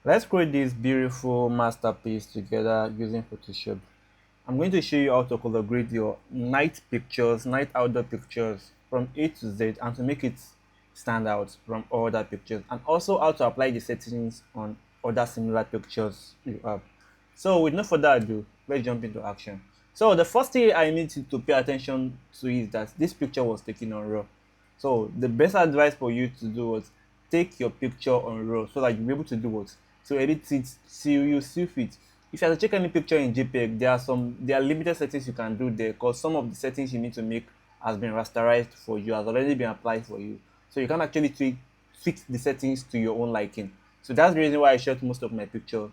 Let's create this beautiful masterpiece together using Photoshop. I'm going to show you how to color grade your night pictures, night outdoor pictures from A to Z, and to make it stand out from other pictures, and also how to apply the settings on other similar pictures you have. So with no further ado, let's jump into action. So the first thing I need to pay attention to is that this picture was taken on RAW. So the best advice for you to do was take your picture on RAW so that you'll be able to do what? To edit it till you see fit. If you have to check any picture in JPEG, there are limited settings you can do there because some of the settings you need to make has been rasterized for you, has already been applied for you. So you can actually tweak the settings to your own liking. So that's the reason why I shot most of my picture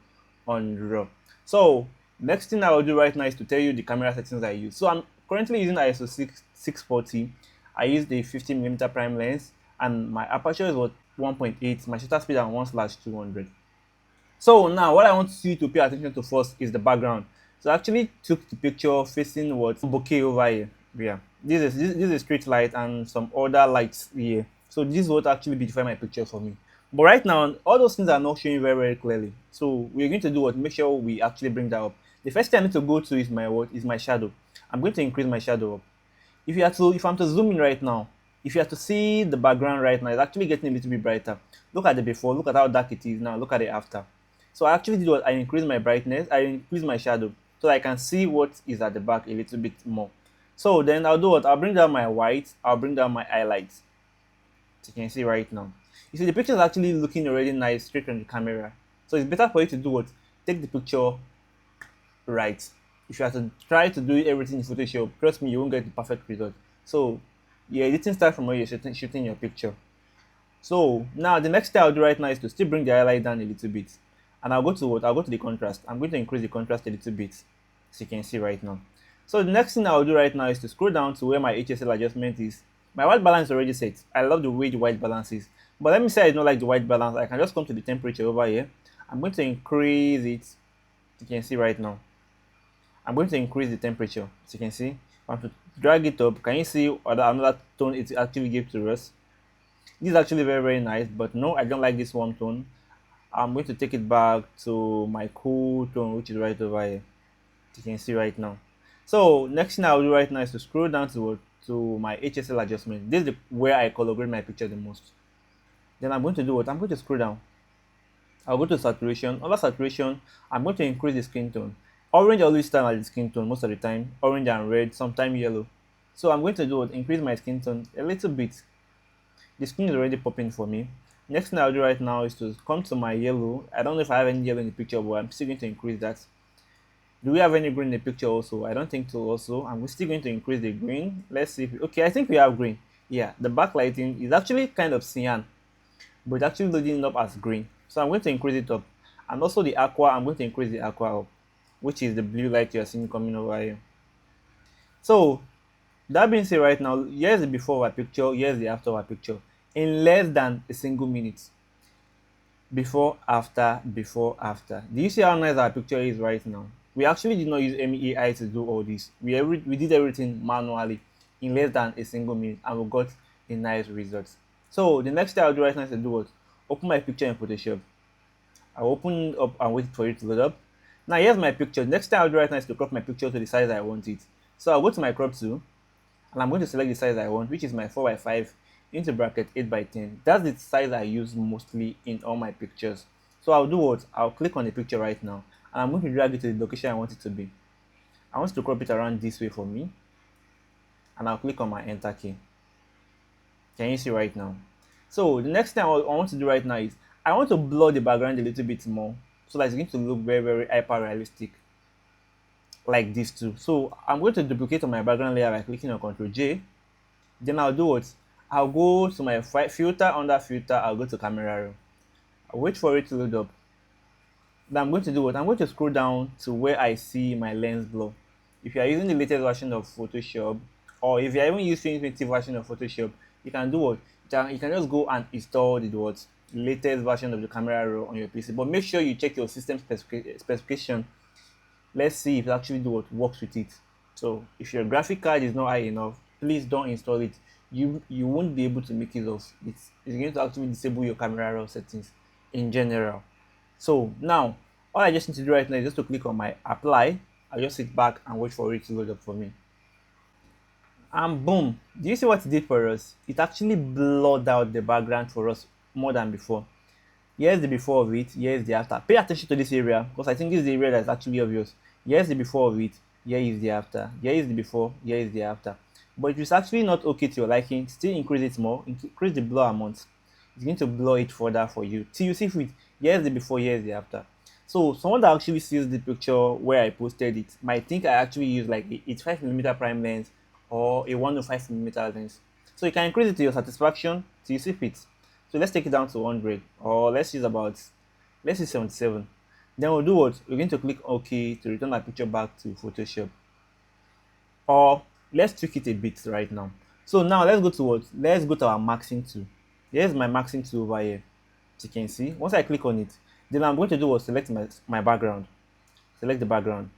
on RAW. So next thing I will do right now is to tell you the camera settings I use. So I'm currently using ISO 640. I use the 50mm prime lens, and my aperture is what 1.8. My shutter speed at 1/200. So now what I want you to pay attention to first is the background. So I actually took the picture facing what bokeh over here. Yeah, this is a street light and some other lights here. So this is what actually beautify my picture for me. But right now, all those things are not showing very clearly. So we're going to do what? Make sure we actually bring that up. The first thing I need to go to is my what? Is my shadow. I'm going to increase my shadow up. If I'm to zoom in right now, if you have to see the background right now, it's actually getting a little bit brighter. Look at the before, look at how dark it is now, look at the after. So I actually did what I increased my brightness, I increased my shadow so I can see what is at the back a little bit more. So then I'll do what? I'll bring down my white, I'll bring down my highlights. As you can see right now. You see the picture is actually looking already nice straight from the camera. So it's better for you to do what? Take the picture right. If you have to try to do everything in Photoshop, trust me, you won't get the perfect result. So your editing start from where you're shooting your picture. So now the next thing I'll do right now is to still bring the highlight down a little bit. And I'll go to what? I'll go to the contrast. I'm going to increase the contrast a little bit, as you can see right now. So the next thing I'll do right now is to scroll down to where my HSL adjustment is. My white balance is already set. I love the way the white balance is. But let me say I don't like the white balance. I can just come to the temperature over here. I'm going to increase it. You can see right now. I'm going to increase the temperature, as you can see. I'm to drag it up. Can you see another tone it actually gives to us? This is actually very nice, but no, I don't like this warm tone. I'm going to take it back to my cool tone, which is right over here. You can see right now. So next thing I'll do right now is to scroll down to my HSL adjustment. This is where I color grade my picture the most. Then I'm going to do what? I'm going to scroll down. I'll go to saturation. Under saturation, I'm going to increase the skin tone. Orange always stand as the skin tone most of the time. Orange and red, sometimes yellow. So I'm going to do what? Increase my skin tone a little bit. The screen is already popping for me. Next thing I'll do right now is to come to my yellow. I don't know if I have any yellow in the picture, but I'm still going to increase that. Do we have any green in the picture also? I don't think so also. I'm still going to increase the green. Let's see. Okay, I think we have green. Yeah, the backlighting is actually kind of cyan, but it's actually loading up as green. So I'm going to increase it up. And also the aqua, I'm going to increase the aqua up, which is the blue light you're seeing coming over here. So that being said right now, here's the before our picture, here's the after our picture. In less than a single minute. Before, after, before, after. Do you see how nice our picture is right now? We actually did not use any AI to do all this. We did everything manually in less than a single minute, and we got a nice result. So the next thing I'll do right now is to do what? Open my picture in Photoshop. I'll open up and wait for it to load up. Now here's my picture. Next thing I'll do right now is to crop my picture to the size I want it. So I'll go to my crop tool, and I'm going to select the size I want, which is my 4x5 into bracket 8x10. That's the size I use mostly in all my pictures. So I'll do what? I'll click on the picture right now, and I'm going to drag it to the location I want it to be. I want to crop it around this way for me, and I'll click on my enter key. Can you see right now? So the next thing I want to do right now is I want to blur the background a little bit more so that it's going to look very hyper realistic, like this too. So I'm going to duplicate on my background layer by clicking on Ctrl J. Then I'll do what? I'll go to my filter. Under filter, I'll go to camera roll. I'll wait for it to load up. Then I'm going to do what? I'm going to scroll down to where I see my lens blur. If you are using the latest version of Photoshop, or if you are even using 2020 version of Photoshop, you can do what? You can just go and install the what? Latest version of the camera roll on your PC. But make sure you check your system specification. Let's see if it actually do what works with it. So if your graphic card is not high enough, please don't install it. You won't be able to make it off. It's going to actually disable your camera raw settings in general. So now, all I just need to do right now is just to click on my apply. I'll just sit back and wait for it to load up for me. And boom, do you see what it did for us? It actually blurred out the background for us more than before. Here's the before of it, here's the after. Pay attention to this area because I think this is the area that's actually obvious. Here's the before of it, here is the after. Here is the before, here is the after. But if it's actually not okay to your liking, still increase it more, increase the blur amount. It's going to blur it further for you till you see fit. Here's the before, here's the after. So someone that actually sees the picture where I posted it might think I actually use like a 85mm prime lens or a 105mm lens. So you can increase it to your satisfaction till you see fit. So let's take it down to 100, or let's use 77. Then we'll do what? We're going to click OK to return our picture back to Photoshop. Or let's tweak it a bit right now. So now let's go to what? Let's go to our maxing tool. Here's my maxing tool over here. As you can see, once I click on it, then I'm going to do was select my background. Select the background.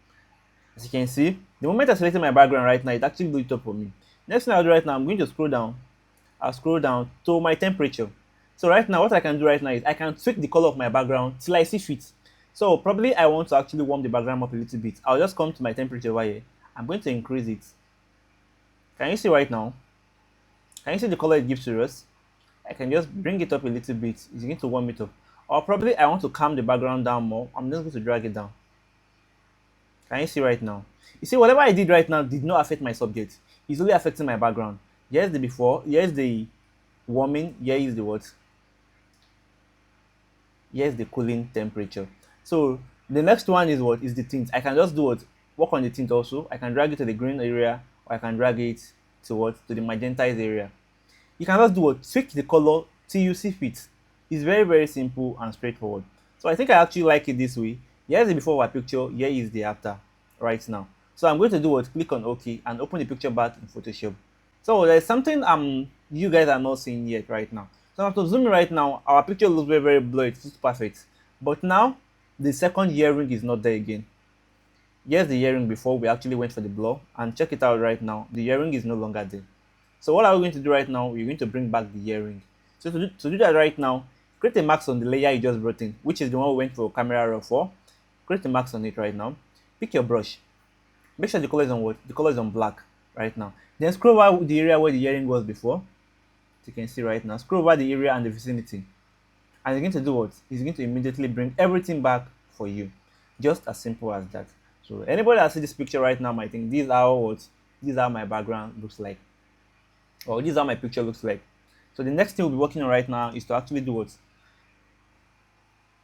As you can see, the moment I selected my background right now, it actually blew it up for me. Next thing I'll do right now, I'm going to scroll down. I'll scroll down to my temperature. So right now, what I can do right now is I can tweak the color of my background till I see fit. So probably I want to actually warm the background up a little bit. I'll just come to my temperature over here. I'm going to increase it. Can you see right now? Can you see the color it gives to us? I can just bring it up a little bit. It's going to warm it up. Or probably I want to calm the background down more. I'm just going to drag it down. Can you see right now? You see, whatever I did right now did not affect my subject. It's only affecting my background. Here's the before. Here's the warming. Here is the what? Here's the cooling temperature. So the next one is what? Is the tint. I can just do what? Work on the tint also. I can drag it to the green area, or I can drag it to what? To the magentized area. You can just do what? Tweak the color till you see fit. It's very, very simple and straightforward. So I think I actually like it this way. Here's the before of our picture, here is the after right now. So I'm going to do what? Click on OK and open the picture back in Photoshop. So there's something you guys are not seeing yet right now. So I'm to zoom in right now. Our picture looks very, very blurry. It looks perfect. But now the second earring is not there again. Here's the earring before we actually went for the blur, and check it out right now. The earring is no longer there. So what are we going to do right now? We're going to bring back the earring. So to do that right now, create a mask on the layer you just brought in, which is the one we went for camera raw for. Create a mask on it right now. Pick your brush. Make sure the color is on what? The color is on black right now. Then scroll over the area where the earring was before. As you can see right now. Scroll over the area and the vicinity. And you're going to do what? It's going to immediately bring everything back for you. Just as simple as that. So anybody that sees this picture right now might think these are how my background looks like. Or this is how my picture looks like. So the next thing we'll be working on right now is to actually do what?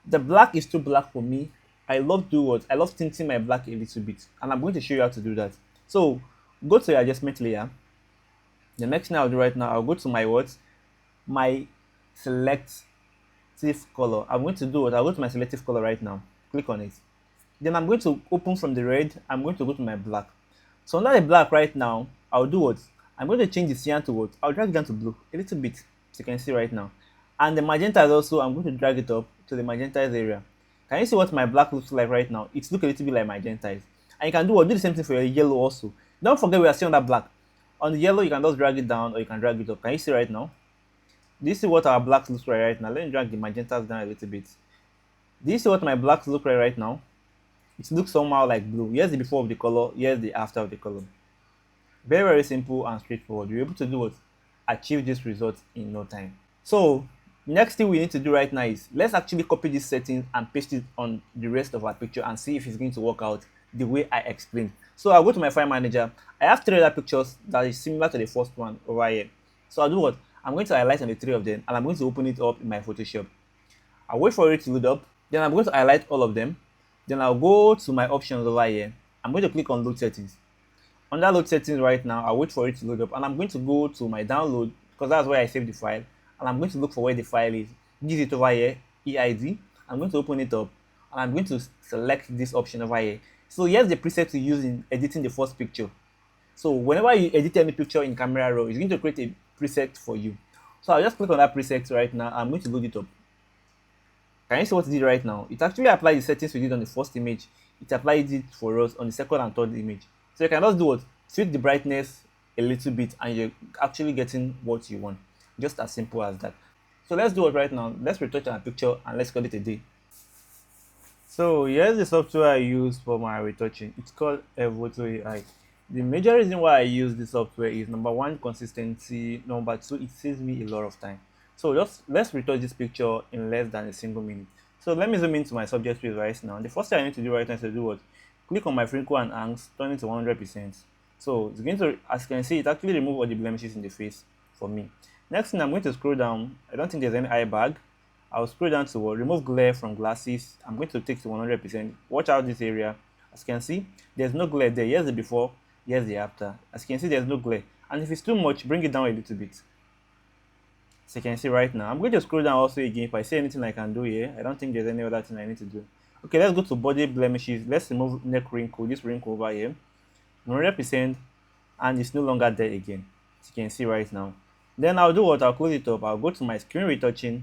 The black is too black for me. I love tinting my black a little bit, and I'm going to show you how to do that. So go to your adjustment layer. The next thing I'll do right now, I'll go to my my selective color. I'm going to do what? I'll go to my selective color right now. Click on it. Then I'm going to open from the red. I'm going to go to my black. So under the black right now, I'll do what? I'm going to change the cyan to what? I'll drag it down to blue a little bit, as you can see right now. And the magenta is also, I'm going to drag it up to the magentized area. Can you see what my black looks like right now? It looks a little bit like magentized. And you can do what? Do the same thing for your yellow also. Don't forget we are still on that black. On the yellow, you can just drag it down or you can drag it up. Can you see right now? Do you see what our black looks like right now? Let me drag the magentas down a little bit. Do you see what my blacks look like right now? It looks somehow like blue. Here's the before of the color, here's the after of the color. Very, very simple and straightforward. You're able to do what? Achieve this result in no time. So next thing we need to do right now is let's actually copy this setting and paste it on the rest of our picture and see if it's going to work out the way I explained. So I'll go to my file manager. I have 3 other pictures that is similar to the first one over here. So I'll do what? I'm going to highlight on the 3 of them and I'm going to open it up in my Photoshop. I'll wait for it to load up. Then I'm going to highlight all of them. Then I'll go to my options over here. I'm going to click on load settings. Under load settings right now, I'll wait for it to load up and I'm going to go to my download because that's where I saved the file. And I'm going to look for where the file is. Give it over here, EID. I'm going to open it up and I'm going to select this option over here. So here's the preset to use in editing the first picture. So whenever you edit any picture in Camera Raw, it's going to create a preset for you. So I'll just click on that preset right now. I'm going to load it up. Can you see what it did right now? It actually applied the settings we did on the first image. It applied it for us on the second and third image. So you can just do what? Tweak the brightness a little bit and you're actually getting what you want. Just as simple as that. So let's do it right now. Let's retouch our picture and let's call it a day. So here's the software I use for my retouching. It's called Evoto AI. The major reason why I use this software is number one, consistency. Number two, it saves me a lot of time. So just let's retouch this picture in less than a single minute. So let me zoom into my subject space right now. The first thing I need to do right now is to do what? Click on my wrinkle and angst, turn it to 100%. So it's going to, as you can see, it actually remove all the blemishes in the face for me. Next thing, I'm going to scroll down. I don't think there's any eye bag. I'll scroll down to remove glare from glasses. I'm going to take to 100%. Watch out this area. As you can see, there's no glare there. Here's the before, here's the after. As you can see, there's no glare. And if it's too much, bring it down a little bit. So you can see right now. I'm going to scroll down also again. If I see anything I can do here, I don't think there's any other thing I need to do. Okay, let's go to body blemishes. Let's remove neck wrinkle, this wrinkle over here. 100%, and it's no longer there again. As you can see right now. Then I'll do what? I'll close it up. I'll go to my screen retouching.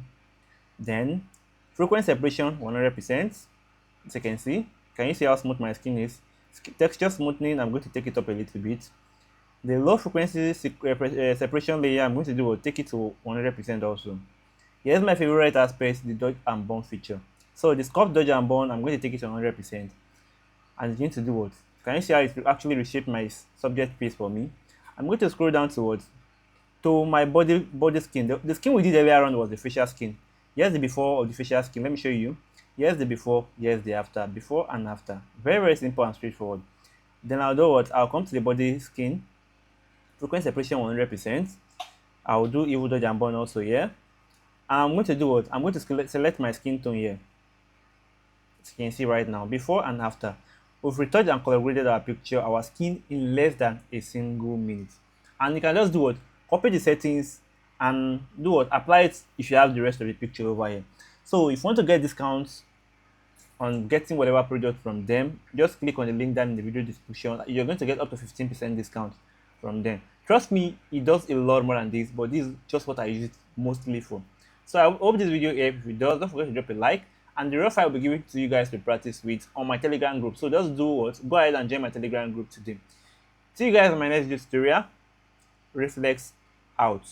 Then frequency separation 100%. As you can you see how smooth my skin is? Texture smoothing, I'm going to take it up a little bit. The low frequency separation layer, I'm going to do will take it to 100% also. Here's my favorite aspect, the dodge and burn feature. So the sculpt dodge and burn, I'm going to take it to 100%. And it's going to do what? Can you see how it actually reshaped my subject face for me? I'm going to scroll down towards to my body skin. The skin we did earlier on was the facial skin. Here's the before of the facial skin. Let me show you. Here's the before, here's the after. Before and after. Very, very simple and straightforward. Then I'll do what? I'll come to the body skin. Frequency separation 100%. I'll do evil dodge and burn also here. And I'm going to do what? I'm going to select my skin tone here. As you can see right now, before and after. We've retouched and color graded our picture, our skin in less than a single minute. And you can just do what? Copy the settings and do what? Apply it if you have the rest of the picture over here. So if you want to get discounts on getting whatever product from them, just click on the link down in the video description. You're going to get up to 15% discount from them. Trust me, it does a lot more than this, but this is just what I use it mostly for. So I hope this video helps. If it does, don't forget to drop a like. And the rough file will be given to you guys to practice with on my Telegram group. So just do what? Go ahead and join my Telegram group today. See you guys in my next video tutorial. Reflex out.